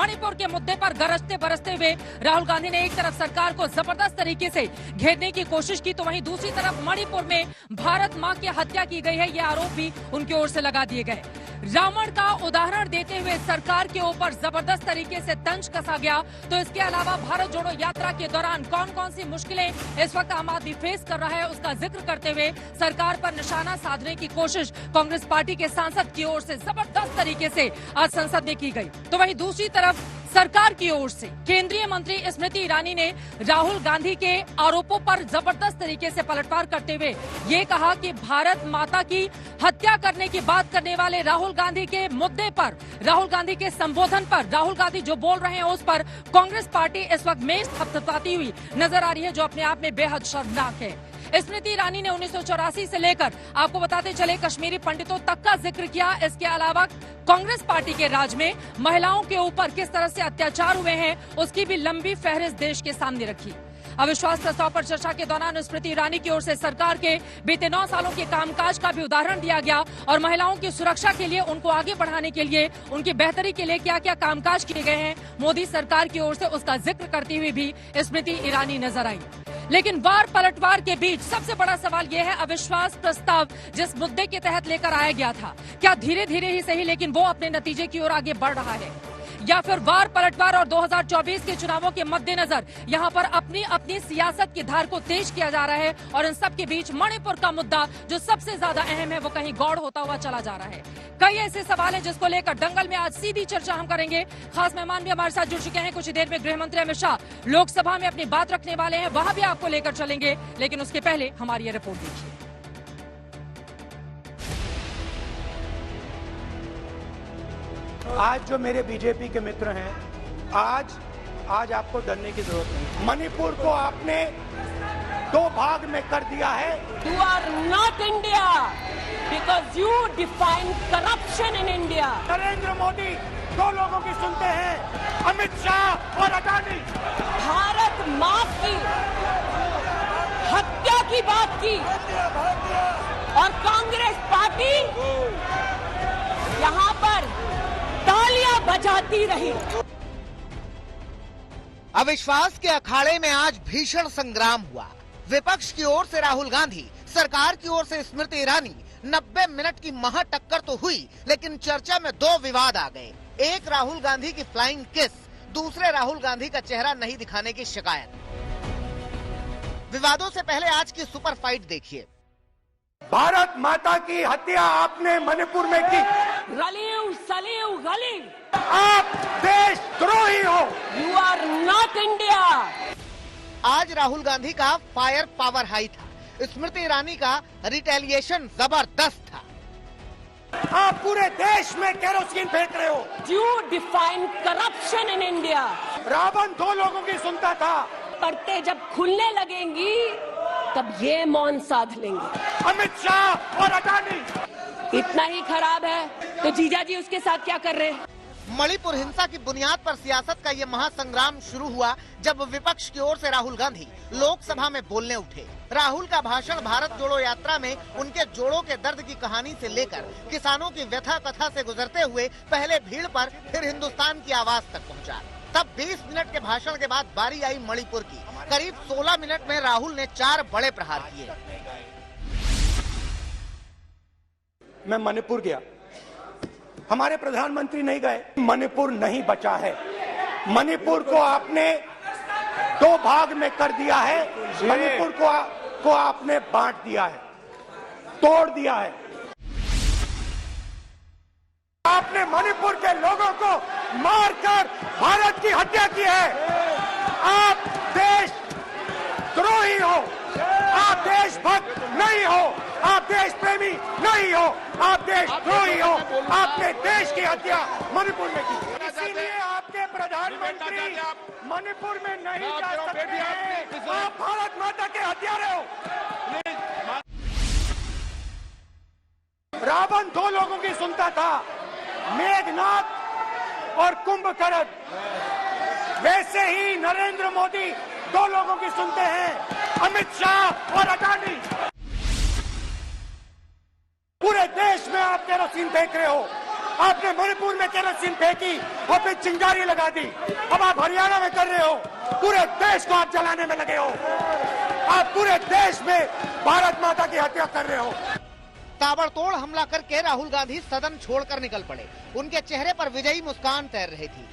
मणिपुर के मुद्दे पर गरजते बरसते हुए राहुल गांधी ने एक तरफ सरकार को जबरदस्त तरीके से घेरने की कोशिश की, तो वहीं दूसरी तरफ मणिपुर में भारत मां की हत्या की गई है, ये आरोप भी उनकी ओर से लगा दिए गए। रावण का उदाहरण देते हुए सरकार के ऊपर जबरदस्त तरीके से तंज कसा गया। तो इसके अलावा भारत जोड़ो यात्रा के दौरान कौन कौन सी मुश्किलें इस वक्त आम आदमी फेस कर रहा है, उसका जिक्र करते हुए सरकार पर निशाना साधने की कोशिश कांग्रेस पार्टी के सांसद की ओर से जबरदस्त तरीके से आज संसद में की गई। तो वहीं दूसरी तरफ सरकार की ओर से केंद्रीय मंत्री स्मृति ईरानी ने राहुल गांधी के आरोपों पर जबरदस्त तरीके से पलटवार करते हुए ये कहा कि भारत माता की हत्या करने की बात करने वाले राहुल गांधी के मुद्दे पर, राहुल गांधी के संबोधन पर, राहुल गांधी जो बोल रहे हैं उस पर कांग्रेस पार्टी इस वक्त मेज थपथपाती हुई नजर आ रही है, जो अपने आप में बेहद शर्मनाक है। स्मृति ईरानी ने 1984 से लेकर आपको बताते चले कश्मीरी पंडितों तक का जिक्र किया। इसके अलावा कांग्रेस पार्टी के राज में महिलाओं के ऊपर किस तरह से अत्याचार हुए हैं उसकी भी लंबी फहरिस्त देश के सामने रखी। अविश्वास प्रस्ताव पर चर्चा के दौरान स्मृति ईरानी की ओर से सरकार के बीते 9 सालों के कामकाज का भी उदाहरण दिया गया और महिलाओं की सुरक्षा के लिए, उनको आगे बढ़ाने के लिए, उनकी बेहतरी के लिए क्या क्या कामकाज किए गए हैं मोदी सरकार की ओर से, उसका जिक्र करती हुई भी स्मृति ईरानी नजर आई। लेकिन वार पलटवार के बीच सबसे बड़ा सवाल यह है, अविश्वास प्रस्ताव जिस मुद्दे के तहत लेकर आया गया था, क्या धीरे धीरे ही सही लेकिन वो अपने नतीजे की ओर आगे बढ़ रहा है, या फिर वार पलटवार और 2024 के चुनावों के मद्देनजर यहां पर अपनी अपनी सियासत की धार को तेज किया जा रहा है और इन सब के बीच मणिपुर का मुद्दा जो सबसे ज्यादा अहम है वो कहीं गौड़ होता हुआ चला जा रहा है। कई ऐसे सवाल हैं जिसको लेकर दंगल में आज सीधी चर्चा हम करेंगे। खास मेहमान भी हमारे साथ जुड़ चुके हैं। कुछ ही देर में गृह मंत्री अमित शाह लोकसभा में अपनी बात रखने वाले हैं, वहां भी आपको लेकर चलेंगे, लेकिन उसके पहले हमारी ये रिपोर्ट देखिए। आज जो मेरे बीजेपी के मित्र हैं, आज आपको डरने की जरूरत नहीं। मणिपुर को आपने 2 भाग में कर दिया है। You are not India because you define corruption in India. Narendra Modi 2 लोगों की सुनते हैं, अमित शाह और अडानी। भारत मां की हत्या की बात की और कांग्रेस पार्टी यहाँ पर तालियां बजाती रही। अविश्वास के अखाड़े में आज भीषण संग्राम हुआ। विपक्ष की ओर से राहुल गांधी, सरकार की ओर से स्मृति ईरानी। 90 मिनट की महा टक्कर तो हुई, लेकिन चर्चा में 2 विवाद आ गए। एक राहुल गांधी की फ्लाइंग किस, दूसरे राहुल गांधी का चेहरा नहीं दिखाने की शिकायत। विवादों से पहले आज की सुपर फाइट देखिए। भारत माता की हत्या आपने मणिपुर में की। रलीव सलीव गलीव, आप देशद्रोही हो। You are not India. आज राहुल गांधी का फायर पावर हाई था, स्मृति ईरानी का रिटेलिएशन जबरदस्त था। आप पूरे देश में केरोसिन फेंक रहे हो। You define corruption in India. Ravana 2 लोगों की सुनता था। परतें जब खुलने लगेंगी तब ये मौन साध लेंगे। अमित शाह और अडानी इतना ही खराब है तो जीजा जी उसके साथ क्या कर रहे हैं? मणिपुर हिंसा की बुनियाद पर सियासत का ये महासंग्राम शुरू हुआ जब विपक्ष की ओर से राहुल गांधी लोकसभा में बोलने उठे। राहुल का भाषण भारत जोड़ो यात्रा में उनके जोड़ों के दर्द की कहानी से लेकर किसानों की व्यथा कथा से गुजरते हुए पहले भीड़ पर फिर हिंदुस्तान की आवाज तक पहुंचा। तब 20 मिनट के भाषण के बाद बारी आई मणिपुर की। करीब 16 मिनट में राहुल ने 4 बड़े प्रहार किए। मैं मणिपुर गया, हमारे प्रधानमंत्री नहीं गए। मणिपुर नहीं बचा है। मणिपुर को आपने 2 भाग में कर दिया है। मणिपुर को आपने बांट दिया है, तोड़ दिया है। आपने मणिपुर के लोगों को मारकर भारत की हत्या की है। आप देशद्रोही हो, आप देशभक्त नहीं हो, आप देश प्रेमी नहीं हो, आप देशद्रोही हो। आपने देश की हत्या मणिपुर में की, इसीलिए आपके प्रधानमंत्री मणिपुर में नहीं जा सकते हैं। आप भारत माता के हत्यारे हो। रावण 2 लोगों की सुनता था, मेघनाथ और कुंभकर्ण। वैसे ही नरेंद्र मोदी 2 लोगों की सुनते हैं, अमित शाह और अडानी। पूरे देश में आप केरोसिन फेंक रहे हो। आपने मणिपुर में केरोसिन फेंकी और फिर चिंगारी लगा दी। अब आप हरियाणा में कर रहे हो, पूरे देश को आप जलाने में लगे हो। आप पूरे देश में भारत माता की हत्या कर रहे हो। ताबड़तोड़ हमला करके राहुल गांधी सदन छोड़कर निकल पड़े। उनके चेहरे पर विजयी मुस्कान तैर रही थी।